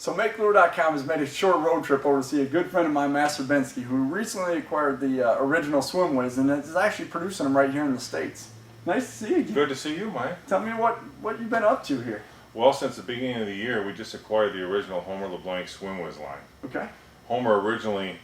So MakeLure.com has made a short road trip over to see a good friend of mine, Master Bensky, who recently acquired the original Swim Whizz and is actually producing them right here in the States. Nice to see you again. Good to see you, Mike. Tell me what you've been up to here. Well, since the beginning of the year, we just acquired the original Homer LeBlanc Swim Whizz line. Okay. Homer originally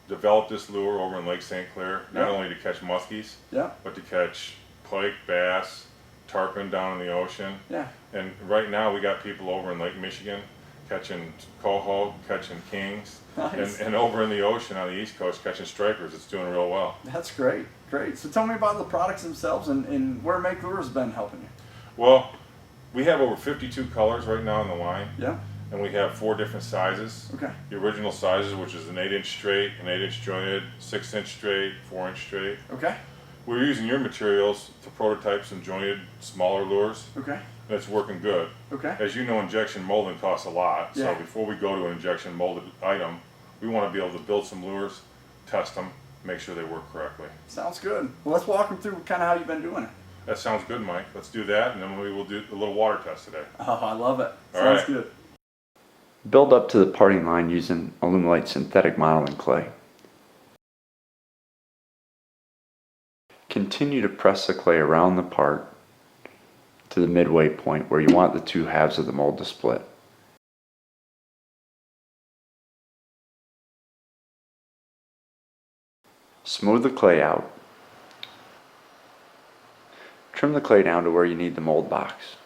developed this lure over in Lake St. Clair, not Yeah. only to catch muskies, Yeah. but to catch pike, bass, tarpon down in the ocean. Yeah. And right now we got people over in Lake Michigan catching coho, catching kings, Nice. and over in the ocean on the East Coast catching stripers. It's doing real well. That's great. Great. So tell me about the products themselves and where MakeLure has been helping you. Well, we have over 52 colors right now in the line. Yeah. And we have 4 different sizes. Okay. The original sizes, which is an 8-inch straight, an 8-inch jointed, 6-inch straight, 4-inch straight. Okay. We're using your materials to prototype some jointed, smaller lures. Okay. And it's working good. Okay. As you know, injection molding costs a lot. Yeah. So before we go to an injection molded item, we want to be able to build some lures, test them, make sure they work correctly. Sounds good. Well, let's walk them through kind of how you've been doing it. That sounds good, Mike. Let's do that, and then we will do a little water test today. Oh, I love it. All Sounds right. good. Build up to the parting line using Alumilite synthetic modeling clay. Continue to press the clay around the part to the midway point where you want the two halves of the mold to split. Smooth the clay out. Trim the clay down to where you need the mold box.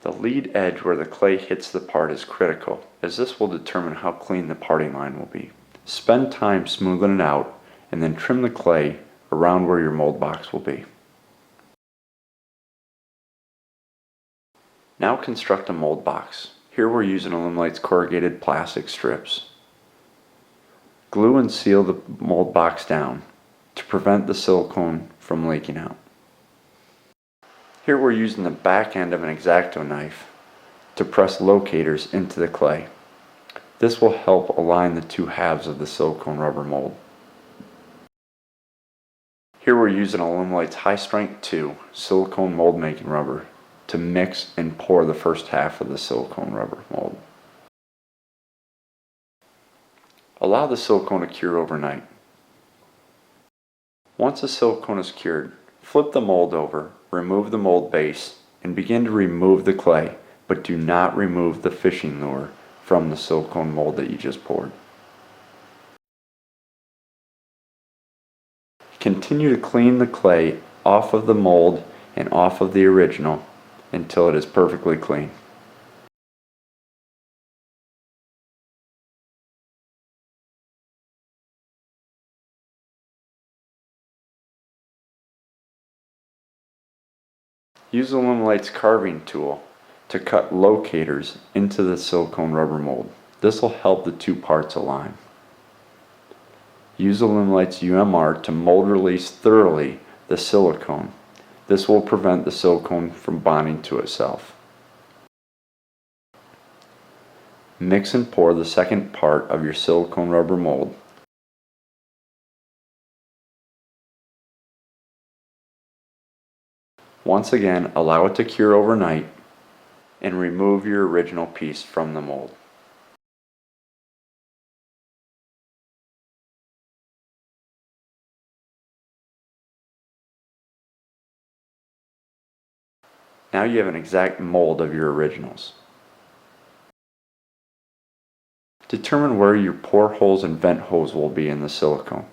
The lead edge where the clay hits the part is critical, as this will determine how clean the parting line will be. Spend time smoothing it out and then trim the clay around where your mold box will be. Now construct a mold box. Here we're using Alumilite's corrugated plastic strips. Glue and seal the mold box down to prevent the silicone from leaking out. Here we're using the back end of an X-Acto knife to press locators into the clay. This will help align the two halves of the silicone rubber mold. Here we're using Alumilite's High Strength 2 silicone mold making rubber to mix and pour the first half of the silicone rubber mold. Allow the silicone to cure overnight. Once the silicone is cured, flip the mold over, remove the mold base, and begin to remove the clay, but do not remove the fishing lure from the silicone mold that you just poured. Continue to clean the clay off of the mold and off of the original until it is perfectly clean. Use Alumilite's carving tool to cut locators into the silicone rubber mold. This will help the two parts align. Use Alumilite's UMR to mold release thoroughly the silicone. This will prevent the silicone from bonding to itself. Mix and pour the second part of your silicone rubber mold. Once again, allow it to cure overnight and remove your original piece from the mold. Now you have an exact mold of your originals. Determine where your pore holes and vent holes will be in the silicone.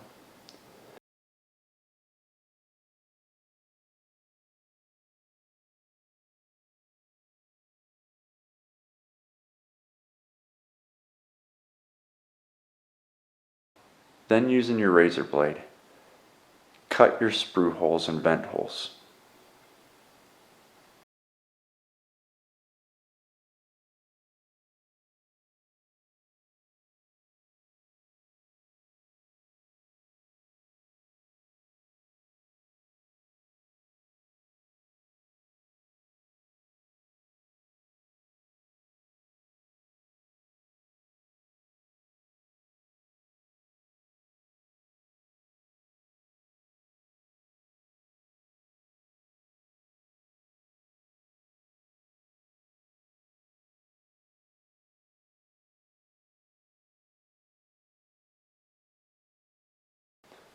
Then using your razor blade, cut your sprue holes and vent holes.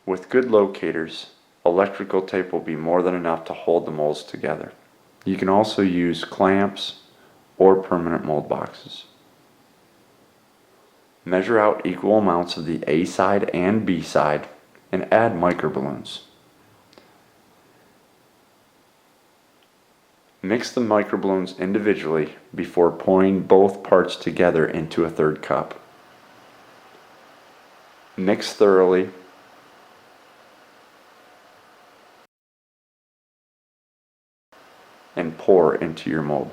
With good locators, electrical tape will be more than enough to hold the molds together. You can also use clamps or permanent mold boxes. Measure out equal amounts of the A side and B side and add microballoons. Mix the microballoons individually before pouring both parts together into a third cup. Mix thoroughly and pour into your mold.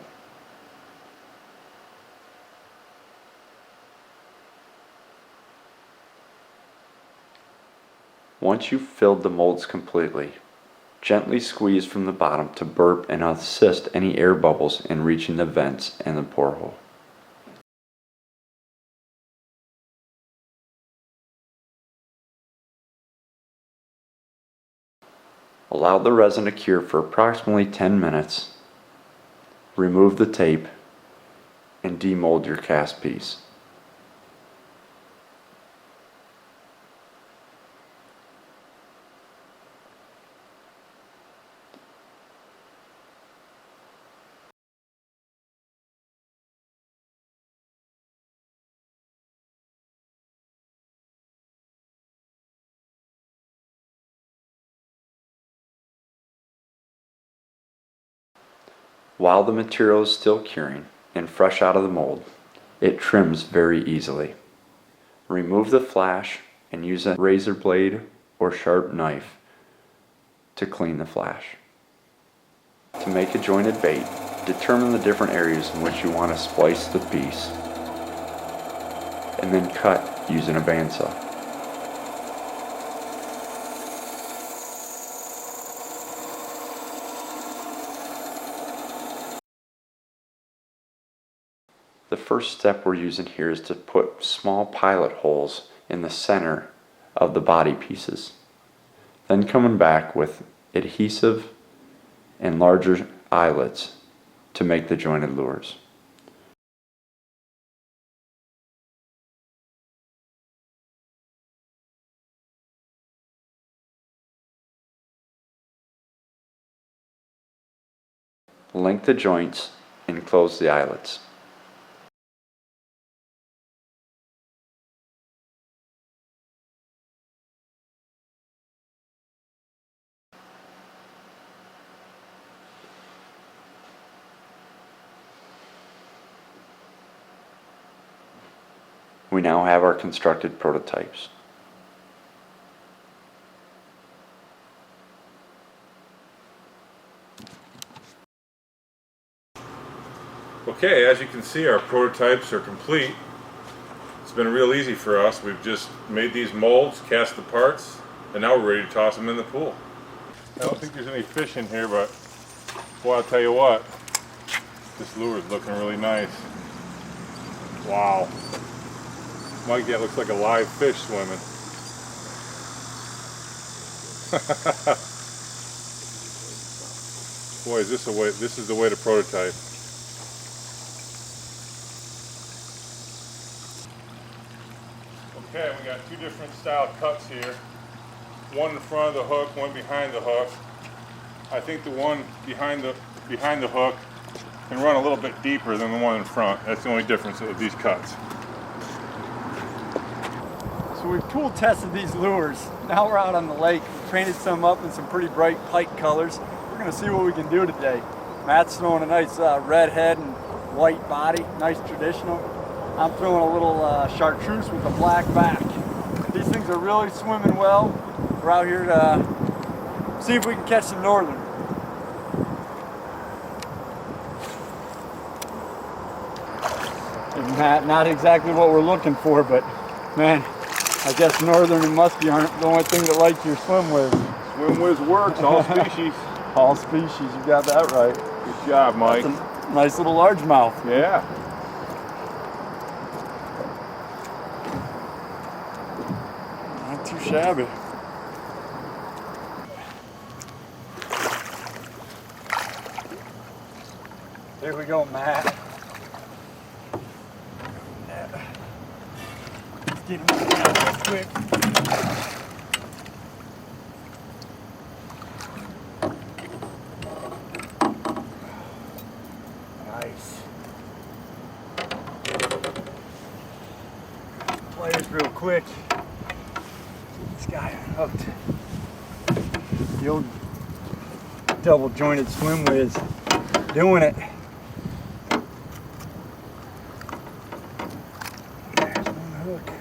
Once you've filled the molds completely, gently squeeze from the bottom to burp and assist any air bubbles in reaching the vents and the pour hole. Allow the resin to cure for approximately 10 minutes. Remove the tape and demold your cast piece. While the material is still curing and fresh out of the mold, it trims very easily. Remove the flash and use a razor blade or sharp knife to clean the flash. To make a jointed bait, determine the different areas in which you want to splice the piece and then cut using a bandsaw. The first step we're using here is to put small pilot holes in the center of the body pieces. Then coming back with adhesive and larger eyelets to make the jointed lures. Link the joints and close the eyelets. We now have our constructed prototypes. Okay, as you can see, our prototypes are complete. It's been real easy for us. We've just made these molds, cast the parts, and now we're ready to toss them in the pool. I don't think there's any fish in here, but boy, I'll tell you what, this lure is looking really nice. Wow. Mike, that looks like a live fish swimming. Boy, is this a way, this is the way to prototype. Okay, we got two different style cuts here. One in front of the hook, one behind the hook. I think the one behind the hook can run a little bit deeper than the one in front. That's the only difference with these cuts. So we've pool tested these lures. Now we're out on the lake. We painted some up in some pretty bright pike colors. We're gonna see what we can do today. Matt's throwing a nice red head and white body, nice traditional. I'm throwing a little chartreuse with a black back. These things are really swimming well. We're out here to see if we can catch some northern. Not exactly what we're looking for, but man, I guess northern and musky aren't the only thing that like your Swim Whizz. Swim Whizz works, all species. All species, you got that right. Good job, Mike. That's a nice little largemouth. Yeah. Not too shabby. Here we go, Matt. Let's get him real quick. nice. Pliers real quick. This guy hooked. The old double jointed Swim Whizz. Doing it. There's one hook.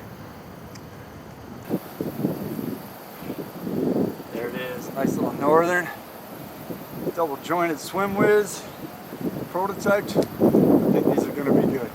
There it is. Nice little northern double jointed Swim Whizz. Prototyped. I think these are going to be good.